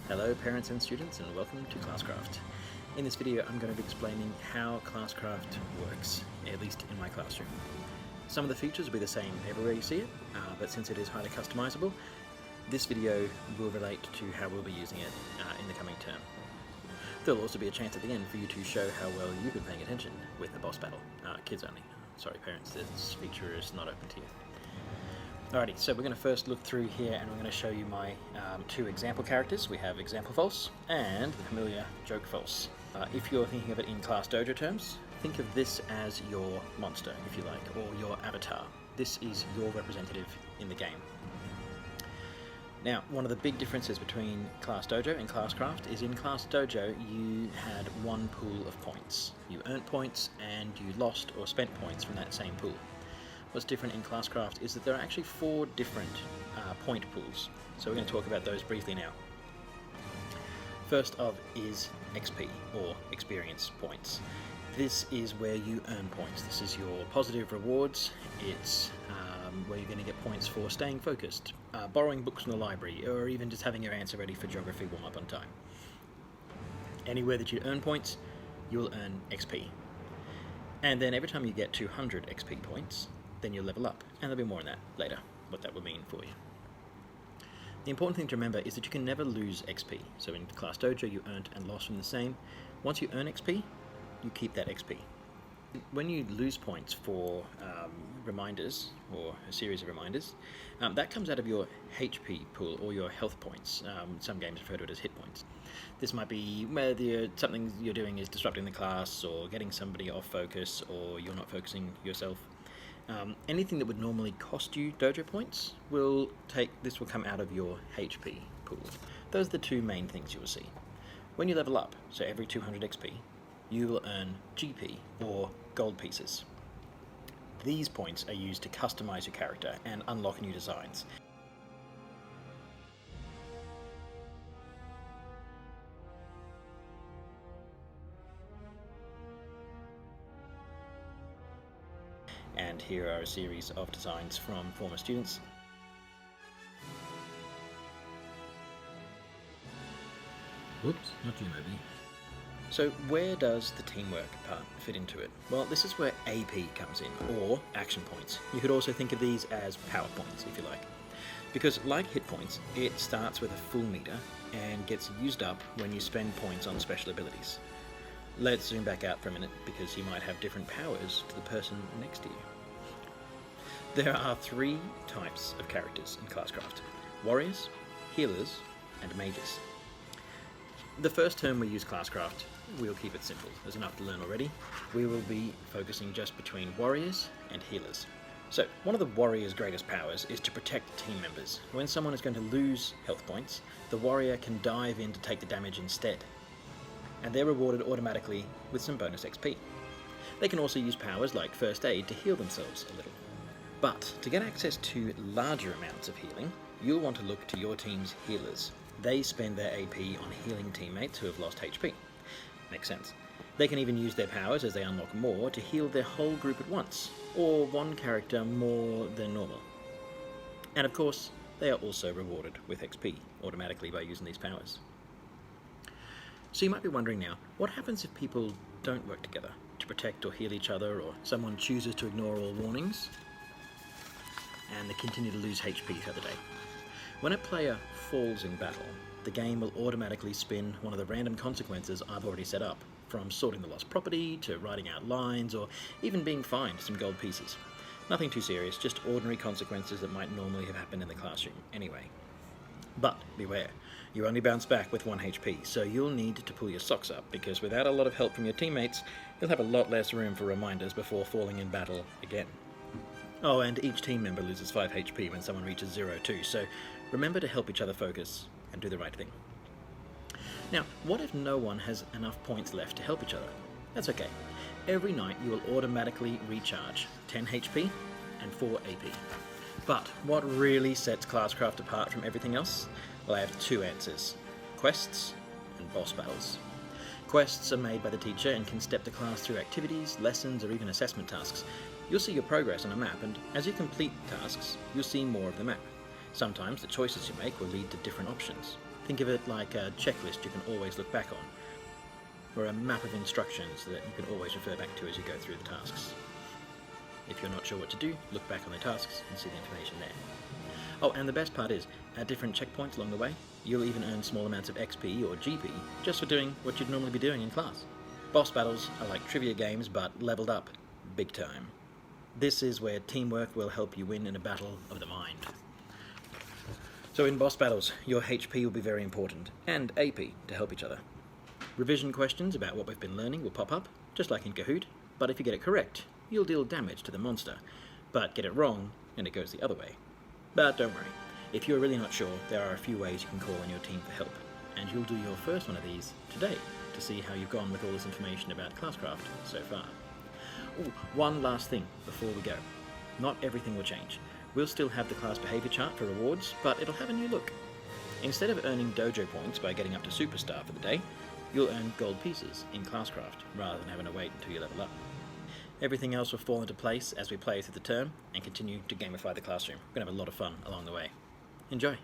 Hello parents and students, and welcome to Classcraft. In this video I'm going to be explaining how Classcraft works, at least in my classroom. Some of the features will be the same everywhere you see it, but since it is highly customizable, this video will relate to how we'll be using it in the coming term. There'll also be a chance at the end for you to show how well you've been paying attention with the boss battle. Kids only. Sorry parents, this feature is not open to you. Alrighty, so we're going to first look through here and we're going to show you my two example characters. We have Example False and the familiar Joke False. If you're thinking of it in Class Dojo terms, think of this as your monster, if you like, or your avatar. This is your representative in the game. Now, one of the big differences between Class Dojo and Classcraft is in Class Dojo you had one pool of points. You earned points and you lost or spent points from that same pool. What's different in Classcraft is that there are actually 4 different point pools, so we're going to talk about those briefly now. First of is XP, or experience points. This is where you earn points. This is your positive rewards. It's where you're going to get points for staying focused, borrowing books from the library, or even just having your answer ready for geography warm-up on time. Anywhere that you earn points, you'll earn XP. And then every time you get 200 XP points, then you'll level up, and there'll be more on that later, what that will mean for you. The important thing to remember is that you can never lose XP. So in Class Dojo you earned and lost from the same. Once you earn XP, you keep that XP. When you lose points for reminders, or a series of reminders, that comes out of your HP pool, or your health points. Some games refer to it as hit points. This might be whether something you're doing is disrupting the class, or getting somebody off focus, or you're not focusing yourself. Anything that would normally cost you dojo points will come out of your HP pool. Those are the two main things you will see. When you level up, so every 200 XP, you will earn GP, or gold pieces. These points are used to customize your character and unlock new designs. And here are a series of designs from former students. Whoops, not you maybe. So where does the teamwork part fit into it? Well, this is where AP comes in, or action points. You could also think of these as power points, if you like. Because like hit points, it starts with a full meter and gets used up when you spend points on special abilities. Let's zoom back out for a minute, because you might have different powers to the person next to you. There are 3 types of characters in Classcraft: warriors, healers, and mages. The first term we use Classcraft, we'll keep it simple. There's enough to learn already. We will be focusing just between warriors and healers. So, one of the warrior's greatest powers is to protect team members. When someone is going to lose health points, the warrior can dive in to take the damage instead, and they're rewarded automatically with some bonus XP. They can also use powers like First Aid to heal themselves a little. But to get access to larger amounts of healing, you'll want to look to your team's healers. They spend their AP on healing teammates who have lost HP. Makes sense. They can even use their powers as they unlock more to heal their whole group at once, or one character more than normal. And of course, they are also rewarded with XP automatically by using these powers. So you might be wondering now, what happens if people don't work together to protect or heal each other, or someone chooses to ignore all warnings and they continue to lose HP throughout the day? When a player falls in battle, the game will automatically spin one of the random consequences I've already set up, from sorting the lost property to writing out lines, or even being fined some gold pieces. Nothing too serious, just ordinary consequences that might normally have happened in the classroom anyway. But beware, you only bounce back with 1 HP, so you'll need to pull your socks up, because without a lot of help from your teammates, you'll have a lot less room for reminders before falling in battle again. Oh, and each team member loses 5 HP when someone reaches 0 too, so remember to help each other focus and do the right thing. Now, what if no one has enough points left to help each other? That's okay. Every night you will automatically recharge 10 HP and 4 AP. But what really sets Classcraft apart from everything else? Well, I have 2 answers: quests and boss battles. Quests are made by the teacher and can step the class through activities, lessons, or even assessment tasks. You'll see your progress on a map, and as you complete tasks, you'll see more of the map. Sometimes the choices you make will lead to different options. Think of it like a checklist you can always look back on, or a map of instructions that you can always refer back to as you go through the tasks. If you're not sure what to do, look back on the tasks and see the information there. Oh, and the best part is, at different checkpoints along the way, you'll even earn small amounts of XP or GP just for doing what you'd normally be doing in class. Boss battles are like trivia games, but leveled up big time. This is where teamwork will help you win in a battle of the mind. So in boss battles, your HP will be very important, and AP to help each other. Revision questions about what we've been learning will pop up, just like in Kahoot, but if you get it correct, you'll deal damage to the monster, but get it wrong, and it goes the other way. But don't worry, if you're really not sure, there are a few ways you can call on your team for help, and you'll do your first one of these today to see how you've gone with all this information about Classcraft so far. Ooh, one last thing before we go. Not everything will change. We'll still have the class behaviour chart for rewards, but it'll have a new look. Instead of earning dojo points by getting up to Superstar for the day, you'll earn gold pieces in Classcraft, rather than having to wait until you level up. Everything else will fall into place as we play through the term and continue to gamify the classroom. We're going to have a lot of fun along the way. Enjoy!